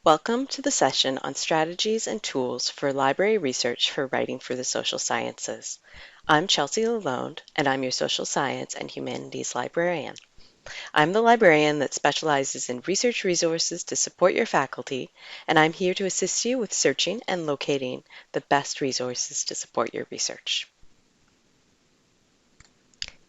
Welcome to the session on strategies and tools for library research for writing for the social sciences. I'm Chelsea Lalonde, and I'm your social science and humanities librarian. I'm the librarian that specializes in research resources to support your faculty, and I'm here to assist you with searching and locating the best resources to support your research.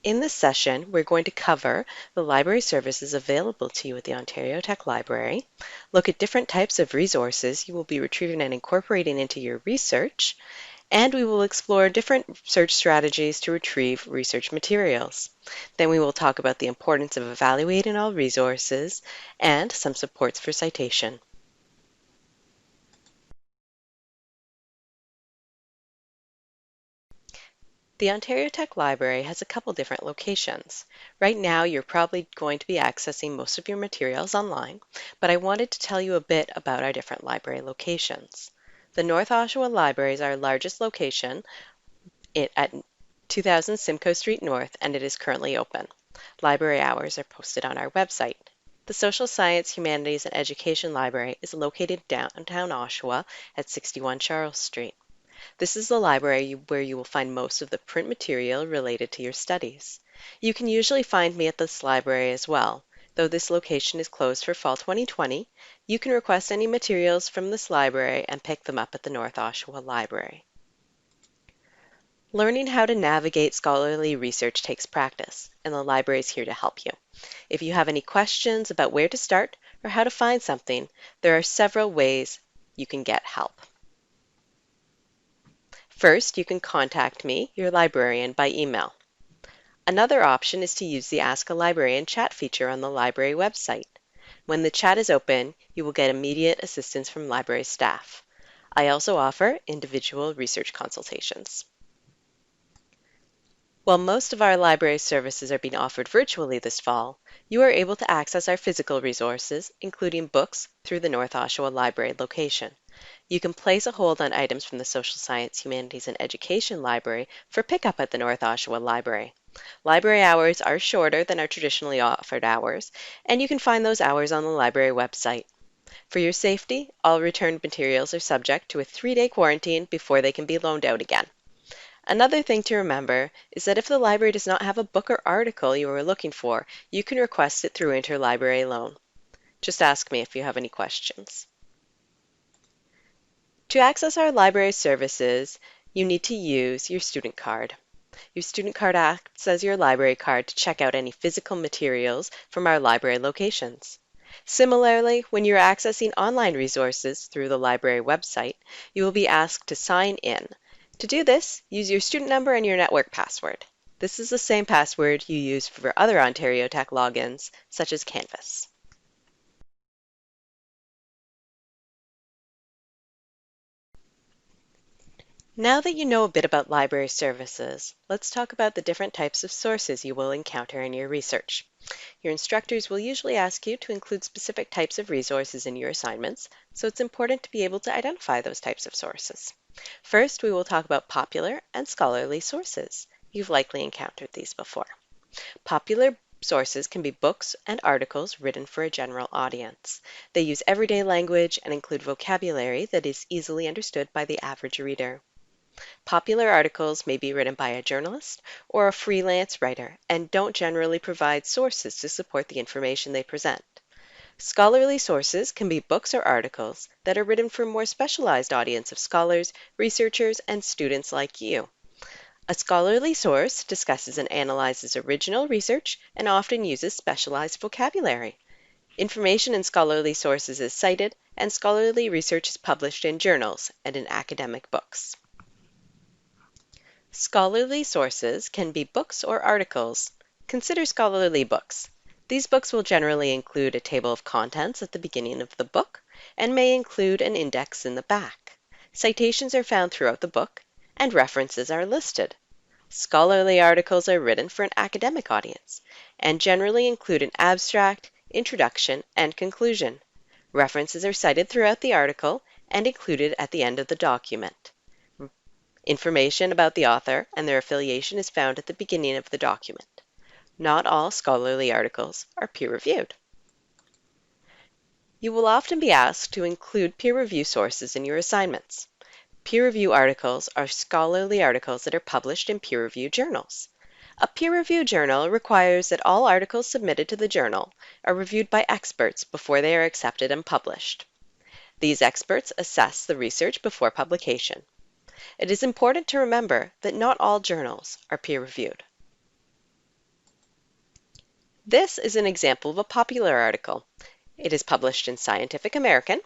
In this session, we're going to cover the library services available to you at the Ontario Tech Library, look at different types of resources you will be retrieving and incorporating into your research, and we will explore different search strategies to retrieve research materials. Then we will talk about the importance of evaluating all resources and some supports for citation. The Ontario Tech Library has a couple different locations. Right now, you're probably going to be accessing most of your materials online, but I wanted to tell you a bit about our different library locations. The North Oshawa Library is our largest location at 2000 Simcoe Street North, and it is currently open. Library hours are posted on our website. The Social Science, Humanities, and Education Library is located downtown Oshawa at 61 Charles Street. This is the library where you will find most of the print material related to your studies. You can usually find me at this library as well. Though this location is closed for fall 2020, you can request any materials from this library and pick them up at the North Oshawa Library. Learning how to navigate scholarly research takes practice, and the library is here to help you. If you have any questions about where to start or how to find something, there are several ways you can get help. First, you can contact me, your librarian, by email. Another option is to use the Ask a Librarian chat feature on the library website. When the chat is open, you will get immediate assistance from library staff. I also offer individual research consultations. While most of our library services are being offered virtually this fall, you are able to access our physical resources, including books, through the North Oshawa Library location. You can place a hold on items from the Social Science, Humanities, and Education Library for pickup at the North Oshawa Library. Library hours are shorter than our traditionally offered hours, and you can find those hours on the library website. For your safety, all returned materials are subject to a 3-day quarantine before they can be loaned out again. Another thing to remember is that if the library does not have a book or article you are looking for, you can request it through interlibrary loan. Just ask me if you have any questions. To access our library services, you need to use your student card. Your student card acts as your library card to check out any physical materials from our library locations. Similarly, when you're accessing online resources through the library website, you will be asked to sign in. To do this, use your student number and your network password. This is the same password you use for other Ontario Tech logins, such as Canvas. Now that you know a bit about library services, let's talk about the different types of sources you will encounter in your research. Your instructors will usually ask you to include specific types of resources in your assignments, so it's important to be able to identify those types of sources. First, we will talk about popular and scholarly sources. You've likely encountered these before. Popular sources can be books and articles written for a general audience. They use everyday language and include vocabulary that is easily understood by the average reader. Popular articles may be written by a journalist or a freelance writer and don't generally provide sources to support the information they present. Scholarly sources can be books or articles that are written for a more specialized audience of scholars, researchers, and students like you. A scholarly source discusses and analyzes original research and often uses specialized vocabulary. Information in scholarly sources is cited, and scholarly research is published in journals and in academic books. Scholarly sources can be books or articles. Consider scholarly books. These books will generally include a table of contents at the beginning of the book and may include an index in the back. Citations are found throughout the book, and references are listed. Scholarly articles are written for an academic audience and generally include an abstract, introduction, and conclusion. References are cited throughout the article and included at the end of the document. Information about the author and their affiliation is found at the beginning of the document. Not all scholarly articles are peer-reviewed. You will often be asked to include peer review sources in your assignments. Peer review articles are scholarly articles that are published in peer-reviewed journals. A peer-reviewed journal requires that all articles submitted to the journal are reviewed by experts before they are accepted and published. These experts assess the research before publication. It is important to remember that not all journals are peer-reviewed. This is an example of a popular article. It is published in Scientific American,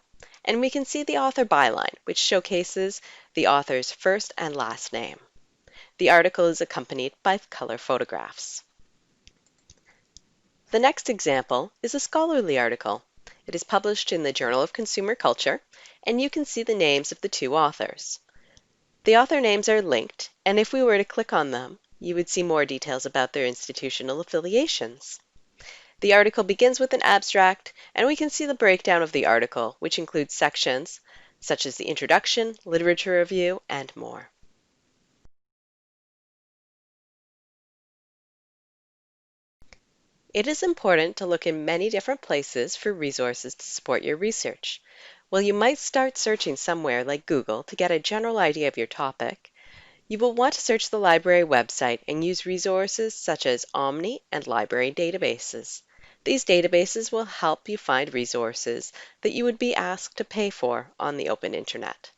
and we can see the author byline, which showcases the author's first and last name. The article is accompanied by color photographs. The next example is a scholarly article. It is published in the Journal of Consumer Culture, and you can see the names of the two authors. The author names are linked, and if we were to click on them, you would see more details about their institutional affiliations. The article begins with an abstract, and we can see the breakdown of the article, which includes sections such as the introduction, literature review, and more. It is important to look in many different places for resources to support your research. While you might start searching somewhere like Google to get a general idea of your topic, you will want to search the library website and use resources such as Omni and library databases. These databases will help you find resources that you would be asked to pay for on the open internet.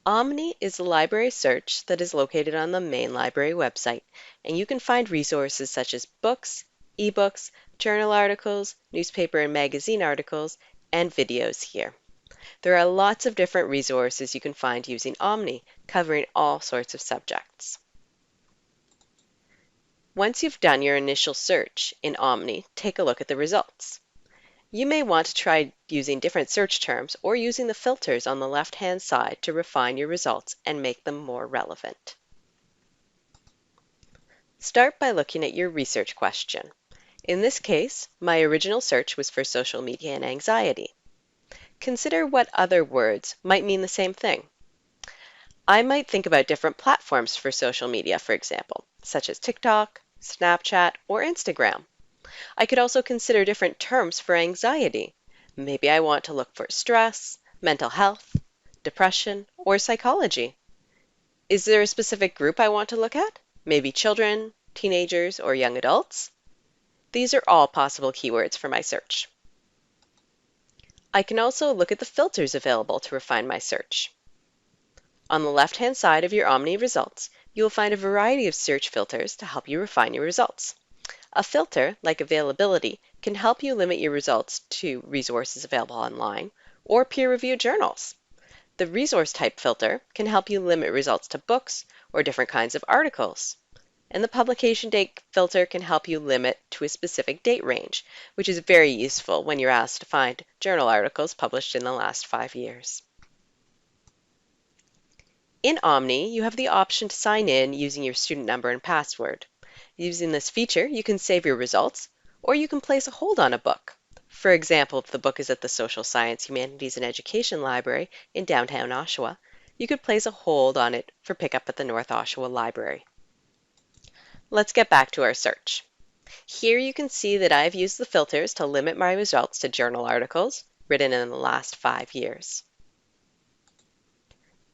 Omni is a library search that is located on the main library website, and you can find resources such as books, ebooks, journal articles, newspaper and magazine articles, and videos here. There are lots of different resources you can find using Omni, covering all sorts of subjects. Once you've done your initial search in Omni, take a look at the results. You may want to try using different search terms or using the filters on the left-hand side to refine your results and make them more relevant. Start by looking at your research question. In this case, my original search was for social media and anxiety. Consider what other words might mean the same thing. I might think about different platforms for social media, for example, such as TikTok, Snapchat, or Instagram. I could also consider different terms for anxiety. Maybe I want to look for stress, mental health, depression, or psychology. Is there a specific group I want to look at? Maybe children, teenagers, or young adults? These are all possible keywords for my search. I can also look at the filters available to refine my search. On the left-hand side of your Omni results, you will find a variety of search filters to help you refine your results. A filter, like availability, can help you limit your results to resources available online or peer-reviewed journals. The resource type filter can help you limit results to books or different kinds of articles. And the publication date filter can help you limit to a specific date range, which is very useful when you're asked to find journal articles published in the last 5 years. In Omni, you have the option to sign in using your student number and password. Using this feature, you can save your results, or you can place a hold on a book. For example, if the book is at the Social Science, Humanities, and Education Library in downtown Oshawa, you could place a hold on it for pickup at the North Oshawa Library. Let's get back to our search. Here you can see that I've used the filters to limit my results to journal articles written in the last 5 years.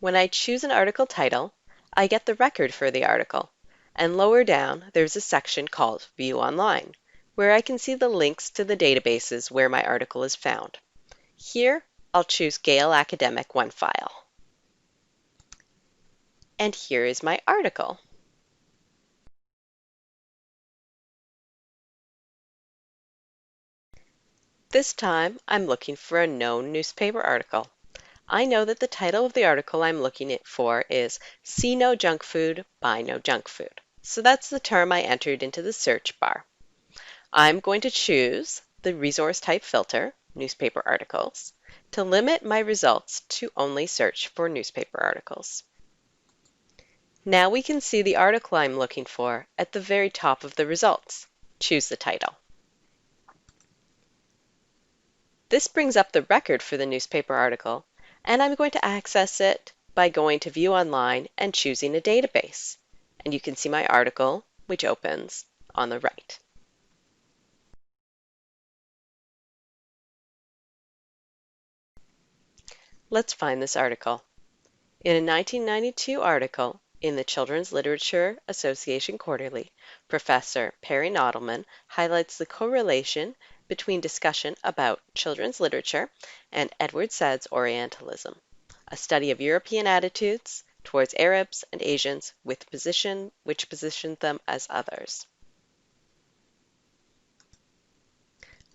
When I choose an article title, I get the record for the article, and lower down there's a section called View Online, where I can see the links to the databases where my article is found. Here, I'll choose Gale Academic OneFile. And here is my article. This time, I'm looking for a known newspaper article. I know that the title of the article I'm looking for is See No Junk Food, Buy No Junk Food. So that's the term I entered into the search bar. I'm going to choose the resource type filter, newspaper articles, to limit my results to only search for newspaper articles. Now we can see the article I'm looking for at the very top of the results. Choose the title. This brings up the record for the newspaper article, and I'm going to access it by going to View Online and choosing a database. And you can see my article, which opens on the right. Let's find this article. In a 1992 article in the Children's Literature Association Quarterly, Professor Perry Nodelman highlights the correlation between discussion about children's literature and Edward Said's Orientalism, a study of European attitudes towards Arabs and Asians which positioned them as others.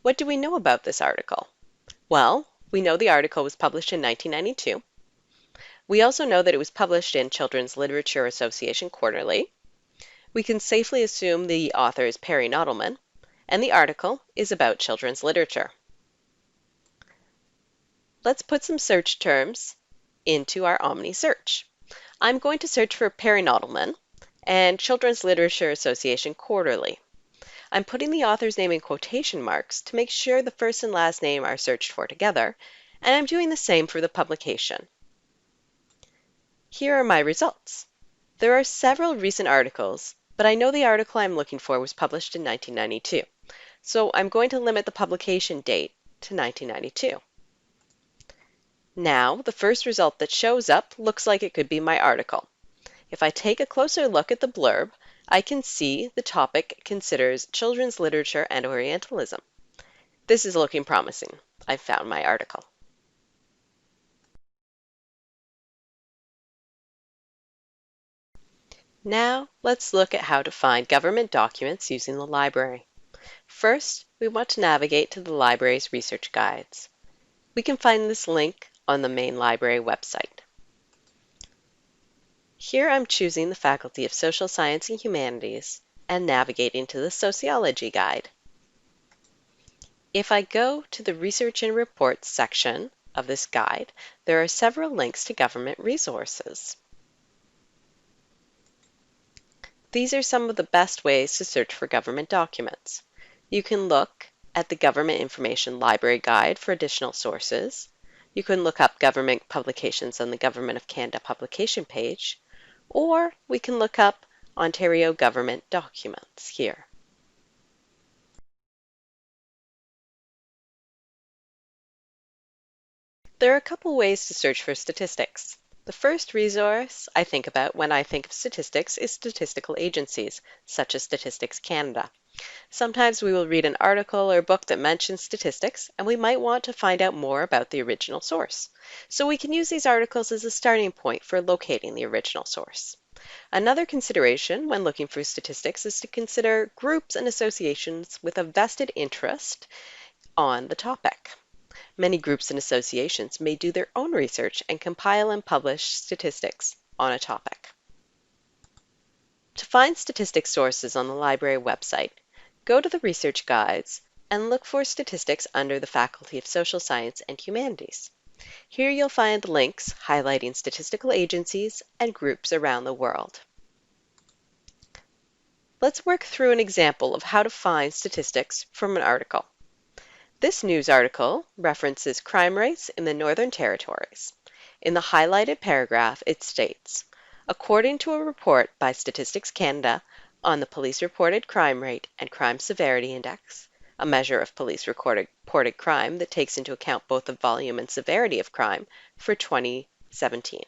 What do we know about this article? Well, we know the article was published in 1992. We also know that it was published in Children's Literature Association Quarterly. We can safely assume the author is Perry Nodelman, and the article is about children's literature. Let's put some search terms into our Omni search. I'm going to search for Perry Nodelman and Children's Literature Association Quarterly. I'm putting the author's name in quotation marks to make sure the first and last name are searched for together, and I'm doing the same for the publication. Here are my results. There are several recent articles, but I know the article I'm looking for was published in 1992, so I'm going to limit the publication date to 1992. Now, the first result that shows up looks like it could be my article. If I take a closer look at the blurb, I can see the topic considers children's literature and Orientalism. This is looking promising. I've found my article. Now, let's look at how to find government documents using the library. First, we want to navigate to the library's research guides. We can find this link on the main library website. Here I'm choosing the Faculty of Social Science and Humanities and navigating to the Sociology Guide. If I go to the Research and Reports section of this guide, there are several links to government resources. These are some of the best ways to search for government documents. You can look at the Government Information Library Guide for additional sources. You can look up government publications on the Government of Canada publication page, or we can look up Ontario government documents here. There are a couple ways to search for statistics. The first resource I think about when I think of statistics is statistical agencies, such as Statistics Canada. Sometimes we will read an article or book that mentions statistics, and we might want to find out more about the original source. So we can use these articles as a starting point for locating the original source. Another consideration when looking for statistics is to consider groups and associations with a vested interest on the topic. Many groups and associations may do their own research and compile and publish statistics on a topic. To find statistics sources on the library website, go to the research guides and look for statistics under the Faculty of Social Science and Humanities. Here you'll find links highlighting statistical agencies and groups around the world. Let's work through an example of how to find statistics from an article. This news article references crime rates in the Northern Territories. In the highlighted paragraph, it states, according to a report by Statistics Canada on the Police Reported Crime Rate and Crime Severity Index, a measure of police reported crime that takes into account both the volume and severity of crime for 2017.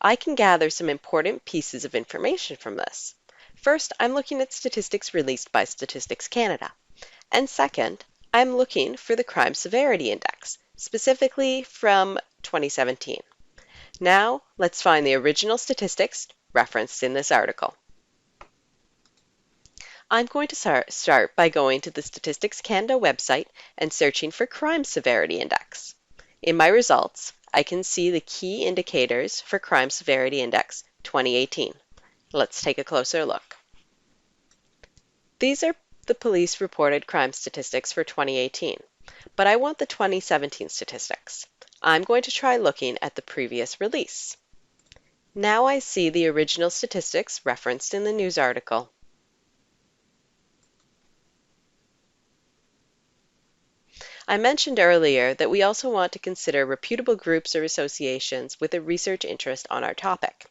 I can gather some important pieces of information from this. First, I'm looking at statistics released by Statistics Canada. And second, I'm looking for the Crime Severity Index, specifically from 2017. Now, let's find the original statistics referenced in this article. I'm going to start by going to the Statistics Canada website and searching for Crime Severity Index. In my results, I can see the key indicators for Crime Severity Index 2018. Let's take a closer look. These are the police reported crime statistics for 2018, but I want the 2017 statistics. I'm going to try looking at the previous release. Now I see the original statistics referenced in the news article. I mentioned earlier that we also want to consider reputable groups or associations with a research interest on our topic.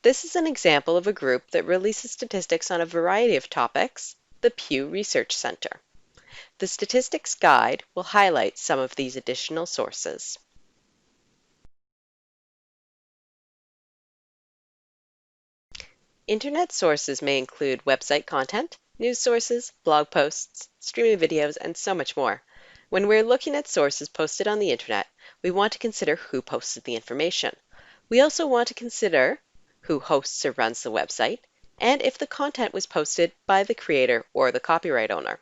This is an example of a group that releases statistics on a variety of topics, the Pew Research Center. The Statistics Guide will highlight some of these additional sources. Internet sources may include website content, news sources, blog posts, streaming videos, and so much more. When we're looking at sources posted on the Internet, we want to consider who posted the information. We also want to consider who hosts or runs the website, and if the content was posted by the creator or the copyright owner.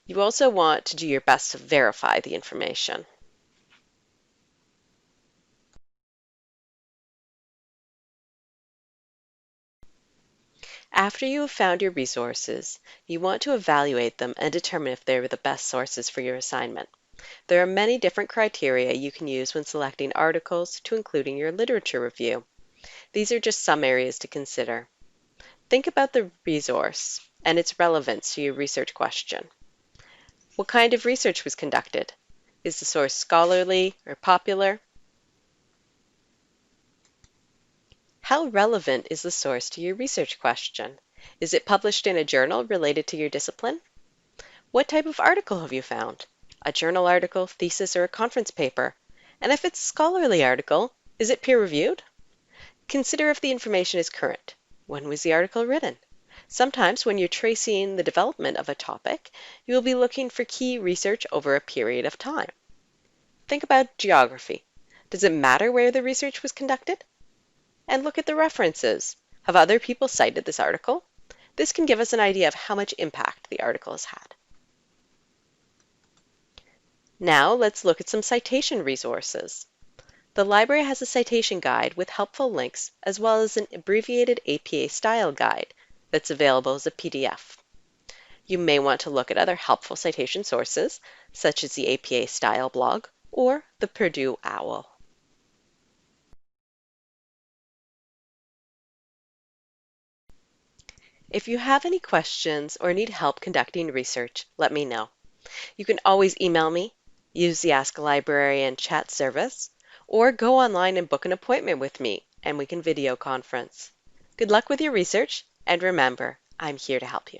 You also want to do your best to verify the information. After you have found your resources, you want to evaluate them and determine if they are the best sources for your assignment. There are many different criteria you can use when selecting articles to include in your literature review. These are just some areas to consider. Think about the resource and its relevance to your research question. What kind of research was conducted? Is the source scholarly or popular? How relevant is the source to your research question? Is it published in a journal related to your discipline? What type of article have you found? A journal article, thesis, or a conference paper? And if it's a scholarly article, is it peer-reviewed? Consider if the information is current. When was the article written? Sometimes when you're tracing the development of a topic, you will be looking for key research over a period of time. Think about geography. Does it matter where the research was conducted? And look at the references. Have other people cited this article? This can give us an idea of how much impact the article has had. Now let's look at some citation resources. The library has a citation guide with helpful links as well as an abbreviated APA style guide that's available as a PDF. You may want to look at other helpful citation sources such as the APA style blog or the Purdue OWL. If you have any questions or need help conducting research, let me know. You can always email me, use the Ask a Librarian chat service, or go online and book an appointment with me and we can video conference. Good luck with your research, and remember, I'm here to help you.